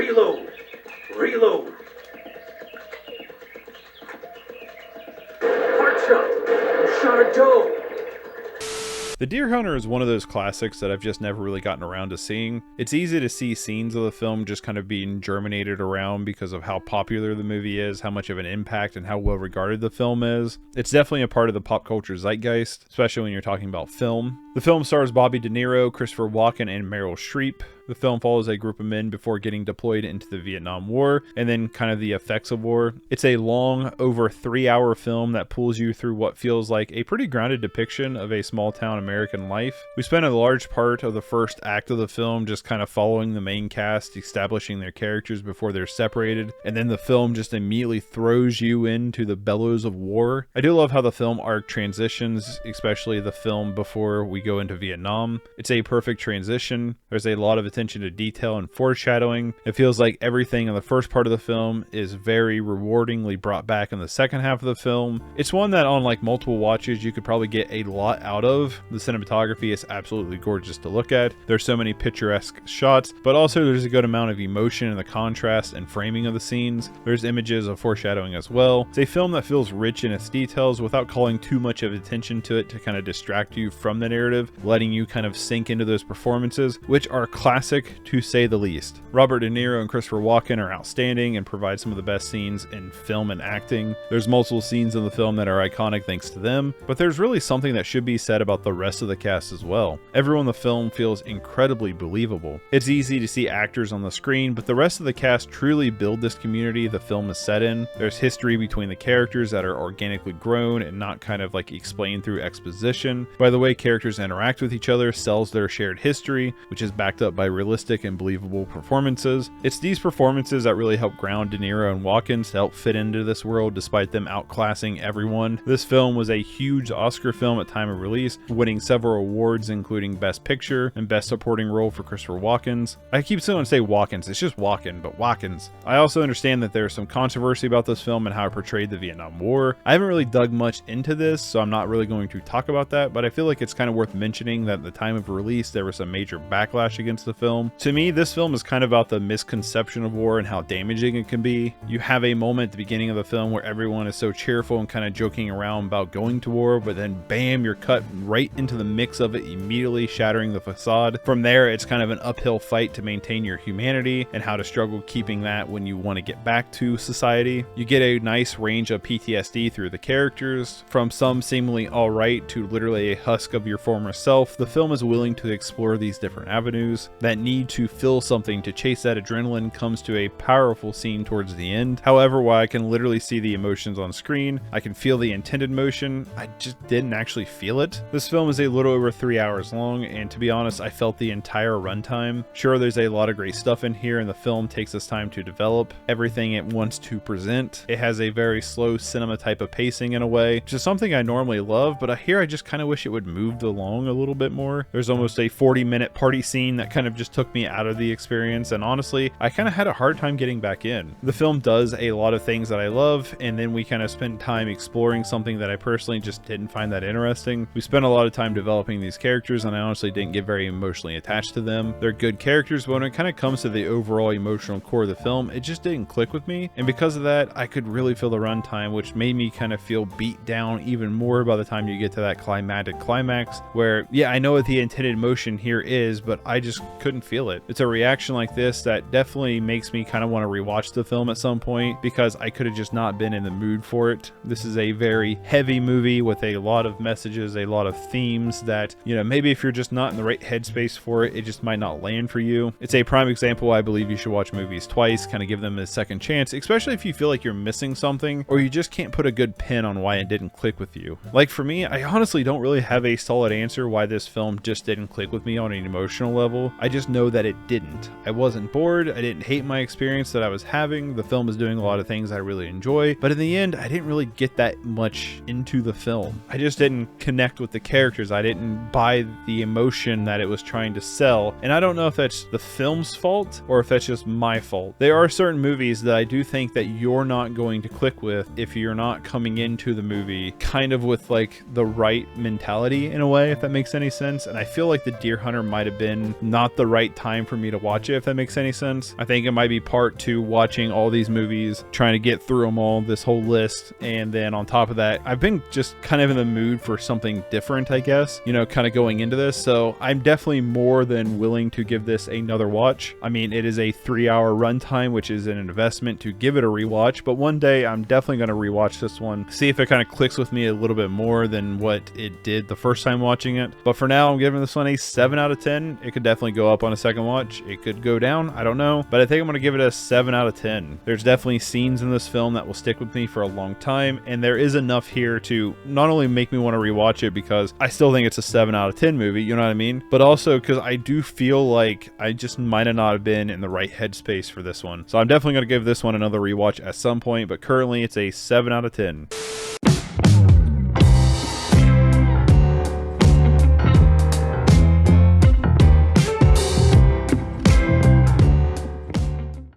Reload. Reload. Heart shot. You shot a doe. The Deer Hunter is one of those classics that I've just never really gotten around to seeing. It's easy to see scenes of the film just kind of being germinated around because of how popular the movie is, how much of an impact and how well regarded the film is. It's definitely a part of the pop culture zeitgeist, especially when you're talking about film. The film stars Bobby De Niro, Christopher Walken, and Meryl Streep. The film follows a group of men before getting deployed into the Vietnam War, and then kind of the effects of war. It's a long, over 3-hour film that pulls you through what feels like a pretty grounded depiction of a small town American life. We spend a large part of the first act of the film just kind of following the main cast, establishing their characters before they're separated, and then the film just immediately throws you into the bellows of war. I do love how the film arc transitions, especially the film before we go into Vietnam. It's a perfect transition. There's a lot of attention to detail and foreshadowing. It feels like everything in the first part of the film is very rewardingly brought back in the second half of the film. It's one that on like multiple watches you could probably get a lot out of. The cinematography is absolutely gorgeous to look at. There's so many picturesque shots, but also there's a good amount of emotion in the contrast and framing of the scenes. There's images of foreshadowing as well. It's a film that feels rich in its details without calling too much of attention to it to kind of distract you from the narrative, letting you kind of sink into those performances, which are classic to say the least. Robert De Niro and Christopher Walken are outstanding and provide some of the best scenes in film and acting. There's multiple scenes in the film that are iconic thanks to them, but there's really something that should be said about the rest of the cast as well. Everyone in the film feels incredibly believable. It's easy to see actors on the screen, but the rest of the cast truly build this community the film is set in. There's history between the characters that are organically grown and not kind of like explained through exposition. By the way characters interact with each other sells their shared history, which is backed up by realistic and believable performances. It's these performances that really help ground De Niro and Walken to help fit into this world despite them outclassing everyone. This film was a huge Oscar film at time of release, winning several awards including Best Picture and Best Supporting Role for Christopher Walken. I keep saying say Walken, it's just Walken, but Walken. I also understand that there's some controversy about this film and how it portrayed the Vietnam War. I haven't really dug much into this, so I'm not really going to talk about that, but I feel like it's kind of worth mentioning that at the time of release there was some major backlash against the film. To me, this film is kind of about the misconception of war and how damaging it can be. You have a moment at the beginning of the film where everyone is so cheerful and kind of joking around about going to war, but then bam, you're cut right into the mix of it, immediately shattering the facade. From there, it's kind of an uphill fight to maintain your humanity and how to struggle keeping that when you want to get back to society. You get a nice range of PTSD through the characters, from some seemingly alright to literally a husk of your former self. The film is willing to explore these different avenues. That need to feel something to chase that adrenaline comes to a powerful scene towards the end. However, while I can literally see the emotions on screen, I can feel the intended motion, I just didn't actually feel it. This film is a little over 3 hours long, and to be honest, I felt the entire runtime. Sure, there's a lot of great stuff in here, and the film takes its time to develop everything it wants to present. It has a very slow cinema type of pacing in a way, which is something I normally love, but here I just kind of wish it would move along a little bit more. There's almost a 40-minute party scene that kind of just took me out of the experience, and honestly I kind of had a hard time getting back in. The film does a lot of things that I love, and then we kind of spent time exploring something that I personally just didn't find that interesting. We spent a lot of time developing these characters, and I honestly didn't get very emotionally attached to them. They're good characters, but when it kind of comes to the overall emotional core of the film, it just didn't click with me, and because of that I could really feel the runtime, which made me kind of feel beat down even more by the time you get to that climactic climax where, yeah, I know what the intended motion here is, but I just couldn't feel it. It's a reaction like this that definitely makes me kind of want to rewatch the film at some point, because I could have just not been in the mood for it. This is a very heavy movie with a lot of messages, a lot of themes that, you know, maybe if you're just not in the right headspace for it, it just might not land for you. It's a prime example I believe you should watch movies twice, kind of give them a second chance, especially if you feel like you're missing something or you just can't put a good pin on why it didn't click with you. Like for me, I honestly don't really have a solid answer why this film just didn't click with me on an emotional level. I just know that it didn't. I wasn't bored, I didn't hate my experience that I was having. The film is doing a lot of things I really enjoy, but in the end I didn't really get that much into the film. I just didn't connect with the characters. I didn't buy the emotion that it was trying to sell, and I don't know if that's the film's fault or if that's just my fault. There are certain movies that I do think that you're not going to click with if you're not coming into the movie kind of with like the right mentality in a way, if that makes any sense. And I feel like The Deer Hunter might have been not the right time for me to watch it, if that makes any sense. I think it might be part 2 watching all these movies, trying to get through them all, this whole list. And then on top of that, I've been just kind of in the mood for something different, I guess, you know, kind of going into this. So I'm definitely more than willing to give this another watch. I mean, it is a 3-hour runtime, which is an investment to give it a rewatch, but one day I'm definitely going to rewatch this one, see if it kind of clicks with me a little bit more than what it did the first time watching it. But for now, I'm giving this one a 7 out of 10. It could definitely go up on a second watch. It could go down, I don't know, but I think I'm going to give it a 7 out of 10. There's definitely scenes in this film that will stick with me for a long time, and there is enough here to not only make me want to rewatch it because I still think it's a 7 out of 10 movie, you know what I mean, but also because I do feel like I just might have not been in the right headspace for this one. So I'm definitely going to give this one another rewatch at some point, but currently it's a 7 out of 10.